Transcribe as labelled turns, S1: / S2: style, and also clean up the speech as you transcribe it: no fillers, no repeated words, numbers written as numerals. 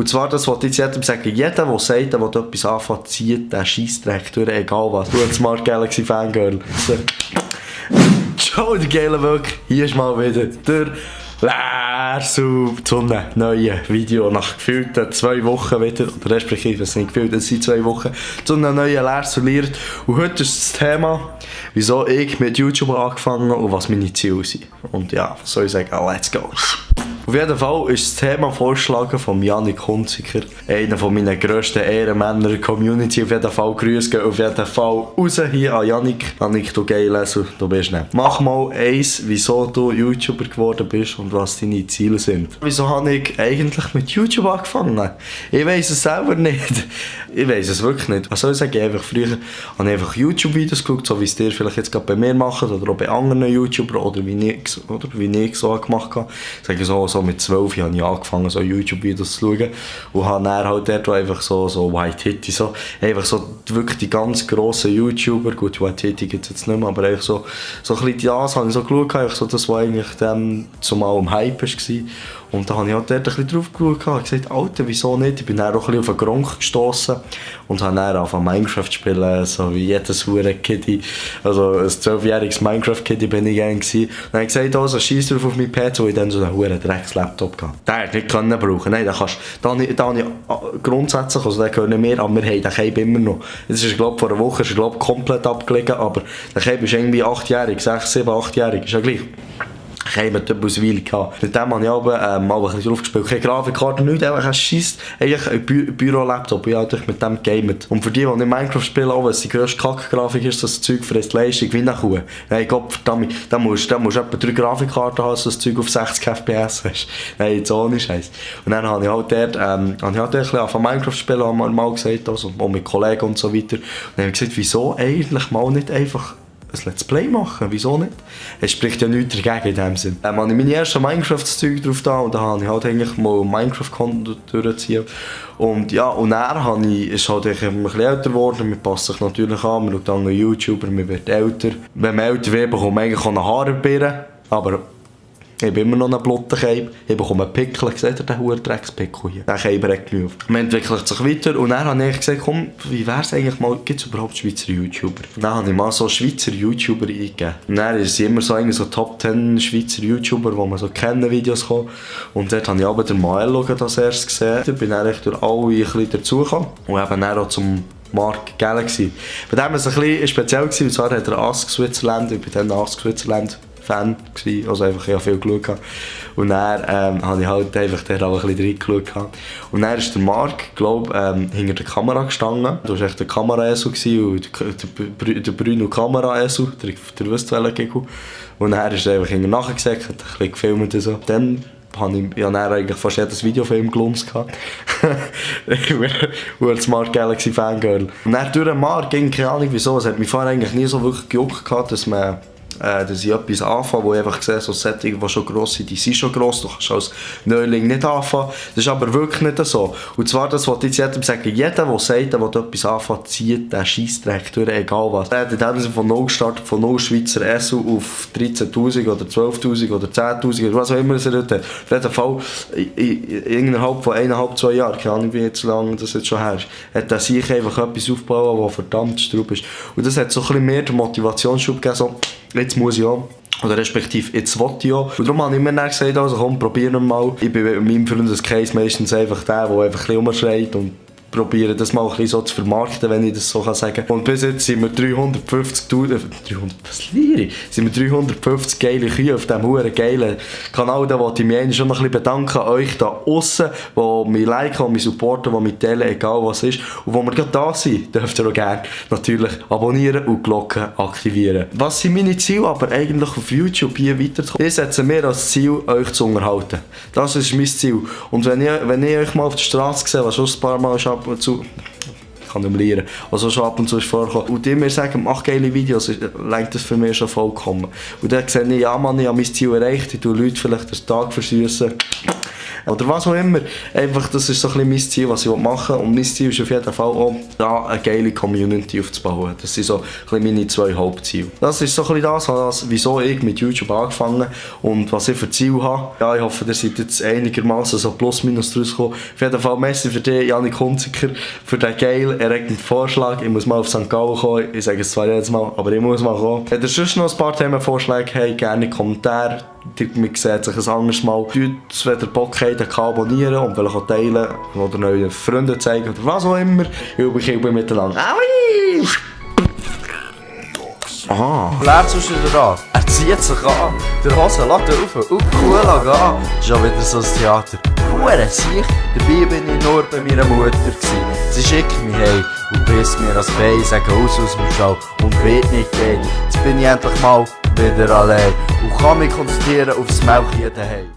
S1: Und zwar, das wollte ich jetzt jedem sagen, jeder, der sagt, der will etwas anfangen, zieht den Scheissdreck durch, egal was. Du als Smart Galaxy Fangirl. So. Ciao, die geile Wölke. Hier ist mal wieder der Leersub zu einem neuen Video. Nach gefühlten 2 Wochen wieder, oder respektive, es sind nicht gefühlt, es sind 2 Wochen, zu einem neuen Leersub lehrt. Und heute ist das Thema, wieso ich mit YouTube angefangen habe und was meine Ziele sind. Und ja, was soll ich sagen, let's go. Auf jeden Fall ist das Thema vorgeschlagen von Yannick Hunziker, einer von meinen grössten Ehrenmänner der Community. Auf jeden Fall Grüße gehen auf jeden Fall raus hier an Yannick. Yannick, du Geilesser, du bist nicht. Mach mal eins, wieso du YouTuber geworden bist und was deine Ziele sind. Wieso habe ich eigentlich mit YouTube angefangen? Ich weiss es selber nicht. Ich weiss es wirklich nicht. Was soll ich sagen? Früher habe ich einfach YouTube-Videos geschaut, so wie es dir vielleicht jetzt gerade bei mir macht oder auch bei anderen YouTubern oder wie ich so gemacht habe. Ich sage so mit 12 habe ich angefangen, so YouTube-Videos zu schauen und habe dann halt dort einfach so White Hitty, so einfach so wirklich die ganz grossen YouTuber, gut, White Hitty gibt es jetzt nicht mehr, aber einfach so ein bisschen das habe ich so geschaut, einfach so das, was eigentlich dann zumal am Hype war. Und da habe ich halt dort ein bisschen drauf geschaut und gesagt, Alter, wieso nicht? Ich bin dann auch ein bisschen auf einen Gronk gestossen und habe dann angefangen Minecraft zu spielen, so wie jedes Hure-Kiddie. Also ein 12-jähriges Minecraft-Kiddie bin ich gerne gewesen. Und dann habe ich gesagt, also scheiss drauf auf meinen PC, wo ich dann so einen Hure-Drecks-Laptop hatte. Den hätte ich nicht brauchen. Nein, den habe ich grundsätzlich, also den gehört nicht mehr, aber wir haben den Cape immer noch. Jetzt ist, glaube ich, vor einer Woche ist er, komplett abgelegen, aber der Cape ist irgendwie 8-jährig, 6, 7, 8-jährig, ist ja gleich. Ich habe eine Ausweile gehabt. Mit dem habe ich aber mal ein bisschen drauf gespielt. Keine Grafikkarte, nichts, einfach ein Scheiss. Eigentlich ein Büro-Laptop. Ich habe mit dem gegamet. Und für die nicht Minecraft spielen, auch wenn es die grösste Kack-Grafik ist, das Zeug frisst Leistung wie eine Kuh. Nein, Gott verdammt, da musst du etwa 3 Grafikkarten haben, dass du das Zeug auf 60 FPS hast. Nein, jetzt ohne Scheiß. Und dann habe ich halt dort, ein bisschen von Minecraft spielen, haben wir mal gesagt, also auch mit Kollegen und so weiter. Und dann habe ich gesagt, wieso eigentlich mal nicht einfach ein Let's Play machen, wieso nicht? Es spricht ja nichts dagegen in dem Sinn. Habe ich meine ersten Minecraft-Zeug drauf da und da habe ich halt eigentlich mal Minecraft-Konto durchziehen. Und ja, und dann ist halt ein bisschen älter geworden, man passt sich natürlich an, man schaut andere YouTuber, man wird älter. Wenn man älter wird, bekommt man eigentlich auch eine Haarbeere, aber ich habe immer noch einen Bluttenkeib, ich bekomme einen Pickel, seht ihr den hohen Dreckspickel hier? Den Keib regt mich auf. Man entwickelt sich weiter und dann habe ich gesagt, komm, wie wäre es eigentlich mal, gibt es überhaupt Schweizer YouTuber? Und dann habe ich mal so Schweizer YouTuber eingegeben. Und dann ist es immer so Top 10 Schweizer YouTuber, die man so kennen, Videos kommen. Und dort habe ich aber den Maelo als erstes gesehen. Da bin ich eigentlich durch alle ein bisschen dazugekommen und eben dann auch zum Mark Galaxy. Bei dem war es ein bisschen speziell, und zwar hat er Ask Switzerland, ich bin dann Ask Switzerland Fan gewesen, also einfach ich habe viel geschaut. Und dann habe ich halt einfach dort auch ein bisschen reingeschaut. Und dann ist der Mark, glaube hinter der Kamera gestanden. Du warst echt der Kamera-Esel und der Bruno Kamera-Esel, der wisst welcher Giggle. Und dann ist er einfach hinter nachher gesagt, hat ein bisschen gefilmt und so. Dann habe ich dann eigentlich fast jedes Videofilm gelunzt. Als Smart Galaxy Fangirl. Und dann durch den Mark ging keine Ahnung wieso, es hat mich vorher eigentlich nie so wirklich gejuckt gehabt, dass ich etwas anfange, wo ich einfach sehe, so Settings, die schon gross sind, die sind schon gross, du kannst als Neuling nicht anfangen. Das ist aber wirklich nicht so. Und zwar, das wollte ich jetzt jedem sagen, jeder, der sagt, der will etwas anfangen, zieht den Scheissdreck durch, egal was. Er hat in dem Sinne von 0 gestartet, von 0 Schweizer SU auf 13'000 oder 12'000 oder 10'000 oder was auch immer es er hat. Auf jeden Fall, innerhalb von 1,5–2 Jahren, keine Ahnung wie jetzt lange das jetzt schon her ist, hat er sich einfach etwas aufgebaut, was verdammt straub ist. Und das hat so ein bisschen mehr den Motivationsschub gegeben, so, jetzt muss ich auch. Oder respektive, jetzt will ich auch. Und darum habe ich mir dann gesagt, also komm, probieren wir mal. Ich bin mit meinem Freundeskreis meistens einfach der einfach ein bisschen rumschreit und probiere das mal ein bisschen so zu vermarkten, wenn ich das so sagen kann. Und bis jetzt sind wir 350 geile Kühe auf diesem huren geilen Kanal. Da wollte ich mich schon noch ein bisschen bedanken an euch da aussen, die mich liken, die mich supporten, die mich teilen, egal was ist. Und wo wir gerade da sind, dürft ihr auch gerne natürlich abonnieren und die Glocke aktivieren. Was sind meine Ziele aber eigentlich auf YouTube hier weiterzukommen? Ich setze mir als Ziel, euch zu unterhalten. Das ist mein Ziel. Und wenn ich euch mal auf der Straße sehe, was schon ein paar Mal ab und zu, ich kann nicht mehr lernen, also schon ab und zu ist vorgekommen, und die mir sagen, mach geile Videos, reicht das für mich schon vollkommen. Und dann sehe ich, ja Mann, ich habe mein Ziel erreicht, ich tue Leute vielleicht den Tag versüßen. oder was auch immer. Einfach, das ist so ein bisschen mein Ziel, was ich machen will. Und mein Ziel ist auf jeden Fall auch, da eine geile Community aufzubauen. Das sind so ein bisschen meine 2 Hauptziele. Das ist so ein bisschen das, wieso ich mit YouTube angefangen und was ich für Ziel habe. Ja, ich hoffe, ihr seid jetzt einigermaßen so plus minus draus gekommen. Auf jeden Fall merci für dich, Janik Hunziker, für den geil erregenden Vorschlag. Ich muss mal auf St. Gallen kommen. Ich sage es zwar jedes Mal, aber ich muss mal kommen. Wenn ihr sonst noch ein paar Themenvorschläge habt, gerne in die Kommentare. Man sieht sich ein anderes Mal. Wenn ihr Bock habt, abonnieren und vielleicht auch teilen oder neuen Freunden zeigen oder was auch immer. Ich bin miteinander. Aui! Aha.
S2: Bleibt sonst wieder an. Er zieht sich an. Der Hose lässt er rauf. Und cool an. Schon wieder so ein Theater. Hure sich. Dabei bin ich nur bei meiner Mutter gewesen. Sie schickt mich heim und bisst mir das Bein, sagt aus dem Stall und wird nicht gehen. Jetzt bin ich endlich mal wieder allein und kann mich konzentrieren auf das Melkchen daheim.